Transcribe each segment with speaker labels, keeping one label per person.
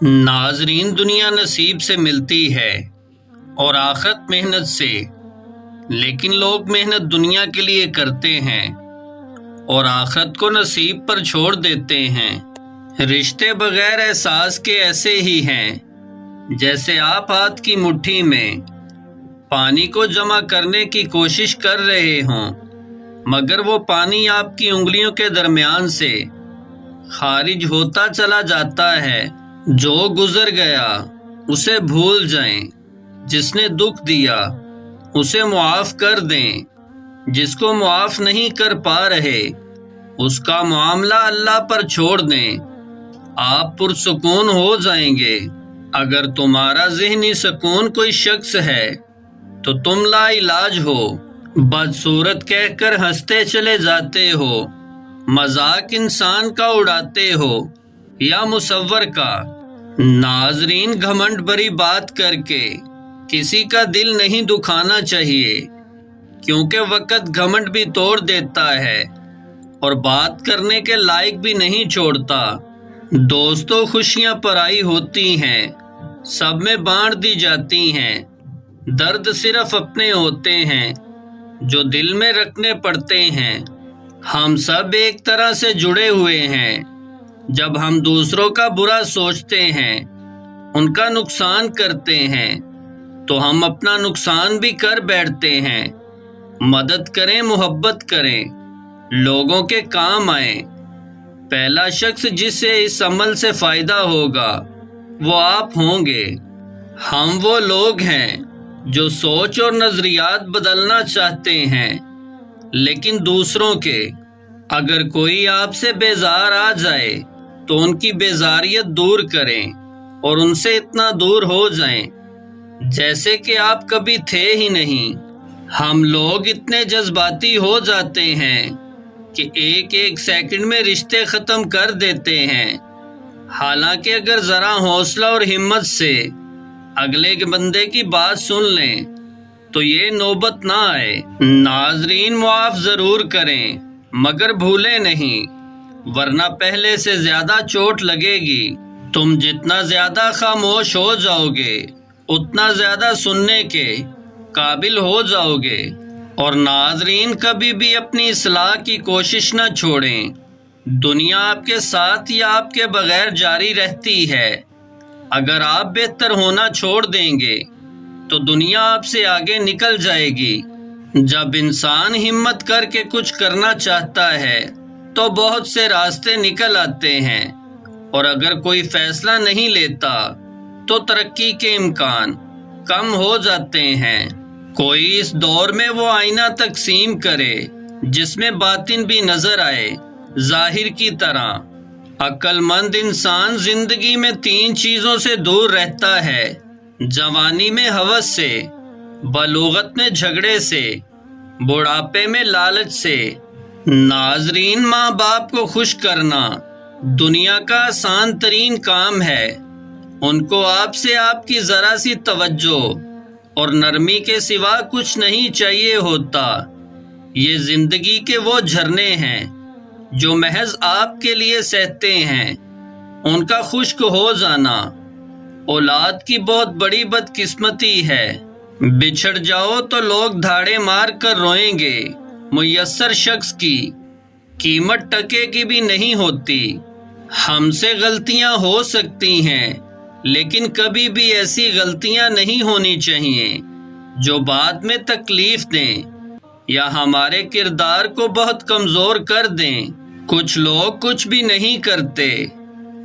Speaker 1: ناظرین، دنیا نصیب سے ملتی ہے اور آخرت محنت سے، لیکن لوگ محنت دنیا کے لیے کرتے ہیں اور آخرت کو نصیب پر چھوڑ دیتے ہیں۔ رشتے بغیر احساس کے ایسے ہی ہیں جیسے آپ ہاتھ کی مٹھی میں پانی کو جمع کرنے کی کوشش کر رہے ہوں، مگر وہ پانی آپ کی انگلیوں کے درمیان سے خارج ہوتا چلا جاتا ہے۔ جو گزر گیا اسے بھول جائیں، جس نے دکھ دیا اسے معاف کر دیں، جس کو معاف نہیں کر پا رہے اس کا معاملہ اللہ پر چھوڑ دیں، آپ پرسکون ہو جائیں گے۔ اگر تمہارا ذہنی سکون کوئی شخص ہے تو تم لا علاج ہو، بدصورت کہہ کر ہنستے چلے جاتے ہو، مذاق انسان کا اڑاتے ہو یا مصور کا۔ ناظرین، گھمنڈ بھری بات کر کے کسی کا دل نہیں دکھانا چاہیے، کیونکہ وقت گھمنڈ بھی توڑ دیتا ہے اور بات کرنے کے لائق بھی نہیں چھوڑتا۔ دوستوں، خوشیاں پرائی ہوتی ہیں، سب میں بانٹ دی جاتی ہیں، درد صرف اپنے ہوتے ہیں جو دل میں رکھنے پڑتے ہیں۔ ہم سب ایک طرح سے جڑے ہوئے ہیں۔ جب ہم دوسروں کا برا سوچتے ہیں، ان کا نقصان کرتے ہیں، تو ہم اپنا نقصان بھی کر بیٹھتے ہیں۔ مدد کریں، محبت کریں، لوگوں کے کام آئیں۔ پہلا شخص جس سے اس عمل سے فائدہ ہوگا وہ آپ ہوں گے۔ ہم وہ لوگ ہیں جو سوچ اور نظریات بدلنا چاہتے ہیں، لیکن دوسروں کے۔ اگر کوئی آپ سے بیزار آ جائے تو ان کی بیزاریت دور کریں اور ان سے اتنا دور ہو جائیں جیسے کہ آپ کبھی تھے ہی نہیں۔ ہم لوگ اتنے جذباتی ہو جاتے ہیں کہ ایک ایک سیکنڈ میں رشتے ختم کر دیتے ہیں، حالانکہ اگر ذرا حوصلہ اور ہمت سے اگلے بندے کی بات سن لیں تو یہ نوبت نہ آئے۔ ناظرین، معاف ضرور کریں مگر بھولیں نہیں، ورنہ پہلے سے زیادہ چوٹ لگے گی۔ تم جتنا زیادہ خاموش ہو جاؤ گے اتنا زیادہ سننے کے قابل ہو جاؤ گے۔ اور ناظرین، کبھی بھی اپنی اصلاح کی کوشش نہ چھوڑیں۔ دنیا آپ کے ساتھ یا آپ کے بغیر جاری رہتی ہے۔ اگر آپ بہتر ہونا چھوڑ دیں گے تو دنیا آپ سے آگے نکل جائے گی۔ جب انسان ہمت کر کے کچھ کرنا چاہتا ہے تو بہت سے راستے نکل آتے ہیں، اور اگر کوئی فیصلہ نہیں لیتا تو ترقی کے امکان کم ہو جاتے ہیں۔ کوئی اس دور میں وہ آئینہ تقسیم کرے جس میں باطن بھی نظر آئے ظاہر کی طرح۔ عقل مند انسان زندگی میں 3 چیزوں سے دور رہتا ہے: جوانی میں ہوس سے، بلوغت میں جھگڑے سے، بڑھاپے میں لالچ سے۔ ناظرین، ماں باپ کو خوش کرنا دنیا کا آسان ترین کام ہے۔ ان کو آپ سے آپ کی ذرا سی توجہ اور نرمی کے سوا کچھ نہیں چاہیے ہوتا۔ یہ زندگی کے وہ جھرنے ہیں جو محض آپ کے لیے سہتے ہیں۔ ان کا خشک ہو جانا اولاد کی بہت بڑی بدقسمتی ہے۔ بچھڑ جاؤ تو لوگ دھاڑے مار کر روئیں گے، میسر شخص کی قیمت ٹکے کی بھی نہیں ہوتی۔ ہم سے غلطیاں ہو سکتی ہیں، لیکن کبھی بھی ایسی غلطیاں نہیں ہونی چاہیے جو بعد میں تکلیف دیں یا ہمارے کردار کو بہت کمزور کر دیں۔ کچھ لوگ کچھ بھی نہیں کرتے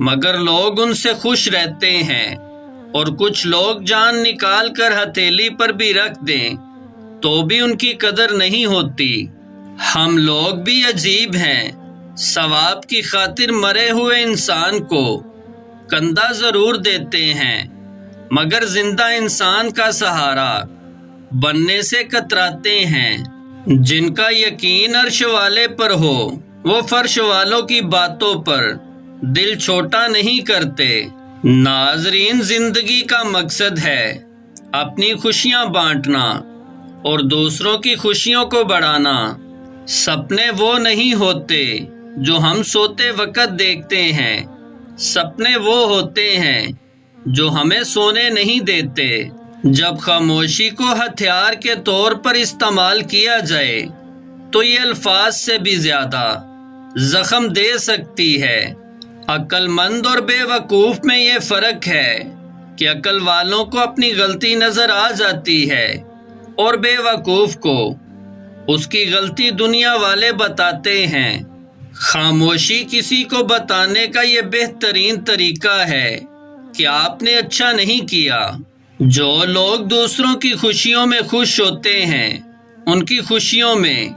Speaker 1: مگر لوگ ان سے خوش رہتے ہیں، اور کچھ لوگ جان نکال کر ہتھیلی پر بھی رکھ دیں تو بھی ان کی قدر نہیں ہوتی۔ ہم لوگ بھی عجیب ہیں، ثواب کی خاطر مرے ہوئے انسان کو کندھا ضرور دیتے ہیں، مگر زندہ انسان کا سہارا بننے سے کتراتے ہیں۔ جن کا یقین عرش والے پر ہو وہ فرش والوں کی باتوں پر دل چھوٹا نہیں کرتے۔ ناظرین، زندگی کا مقصد ہے اپنی خوشیاں بانٹنا اور دوسروں کی خوشیوں کو بڑھانا۔ سپنے وہ نہیں ہوتے جو ہم سوتے وقت دیکھتے ہیں، سپنے وہ ہوتے ہیں جو ہمیں سونے نہیں دیتے۔ جب خاموشی کو ہتھیار کے طور پر استعمال کیا جائے تو یہ الفاظ سے بھی زیادہ زخم دے سکتی ہے۔ عقل مند اور بے وقوف میں یہ فرق ہے کہ عقل والوں کو اپنی غلطی نظر آ جاتی ہے اور بے وقوف کو اس کی غلطی دنیا والے بتاتے ہیں۔ خاموشی کسی کو بتانے کا یہ بہترین طریقہ ہے کہ آپ نے اچھا نہیں کیا۔ جو لوگ دوسروں کی خوشیوں میں خوش ہوتے ہیں ان کی خوشیوں میں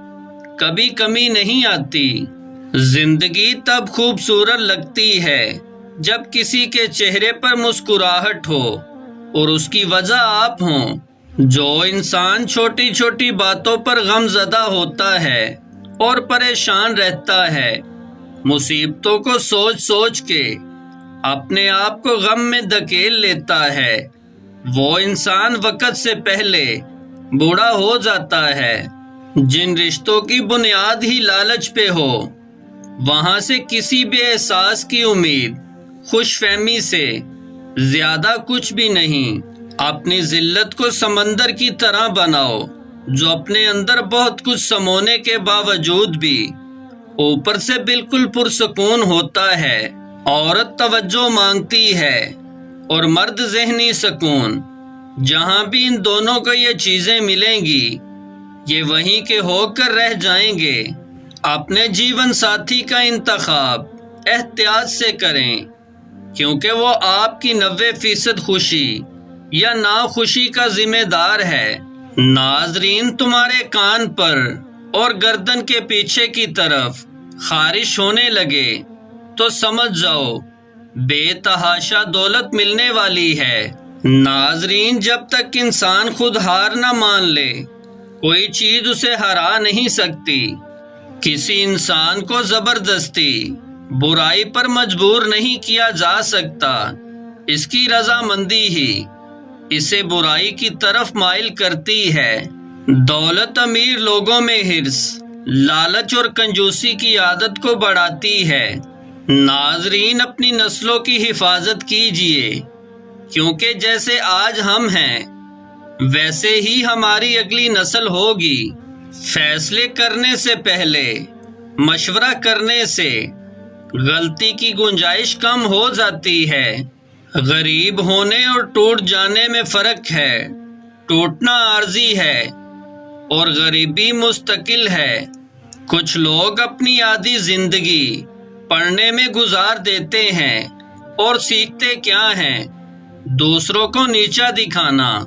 Speaker 1: کبھی کمی نہیں آتی۔ زندگی تب خوبصورت لگتی ہے جب کسی کے چہرے پر مسکراہٹ ہو اور اس کی وجہ آپ ہوں۔ جو انسان چھوٹی چھوٹی باتوں پر غم زدہ ہوتا ہے اور پریشان رہتا ہے، مصیبتوں کو سوچ سوچ کے اپنے آپ کو غم میں دھکیل لیتا ہے، وہ انسان وقت سے پہلے بوڑھا ہو جاتا ہے۔ جن رشتوں کی بنیاد ہی لالچ پہ ہو، وہاں سے کسی بھی احساس کی امید خوش فہمی سے زیادہ کچھ بھی نہیں۔ اپنی ذلت کو سمندر کی طرح بناؤ جو اپنے اندر بہت کچھ سمونے کے باوجود بھی اوپر سے بالکل پرسکون ہوتا ہے۔ عورت توجہ مانگتی ہے اور مرد ذہنی سکون۔ جہاں بھی ان دونوں کو یہ چیزیں ملیں گی، یہ وہیں کے ہو کر رہ جائیں گے۔ اپنے جیون ساتھی کا انتخاب احتیاط سے کریں، کیونکہ وہ آپ کی 90% خوشی یا ناخوشی کا ذمہ دار ہے۔ ناظرین، تمہارے کان پر اور گردن کے پیچھے کی طرف خارش ہونے لگے تو سمجھ جاؤ بے تحاشا دولت ملنے والی ہے۔ ناظرین، جب تک انسان خود ہار نہ مان لے کوئی چیز اسے ہرا نہیں سکتی۔ کسی انسان کو زبردستی برائی پر مجبور نہیں کیا جا سکتا، اس کی رضامندی ہی اسے برائی کی طرف مائل کرتی ہے۔ دولت امیر لوگوں میں حرص، لالچ اور کنجوسی کی عادت کو بڑھاتی ہے۔ ناظرین، اپنی نسلوں کی حفاظت کیجیے، کیونکہ جیسے آج ہم ہیں ویسے ہی ہماری اگلی نسل ہوگی۔ فیصلے کرنے سے پہلے مشورہ کرنے سے غلطی کی گنجائش کم ہو جاتی ہے۔ غریب ہونے اور ٹوٹ جانے میں فرق ہے۔ ٹوٹنا عارضی ہے اور غریبی مستقل ہے۔ کچھ لوگ اپنی آدھی زندگی پڑھنے میں گزار دیتے ہیں اور سیکھتے کیا ہیں؟ دوسروں کو نیچا دکھانا۔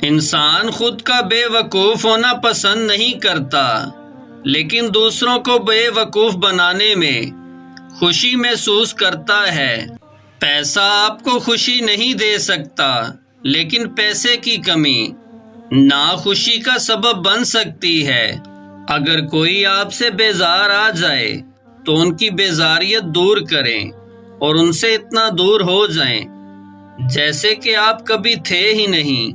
Speaker 1: انسان خود کا بے وقوف ہونا پسند نہیں کرتا، لیکن دوسروں کو بے وقوف بنانے میں خوشی محسوس کرتا ہے۔ پیسہ آپ کو خوشی نہیں دے سکتا، لیکن پیسے کی کمی ناخوشی کا سبب بن سکتی ہے۔ اگر کوئی آپ سے بیزار آ جائے تو ان کی بیزاریت دور کریں اور ان سے اتنا دور ہو جائیں جیسے کہ آپ کبھی تھے ہی نہیں۔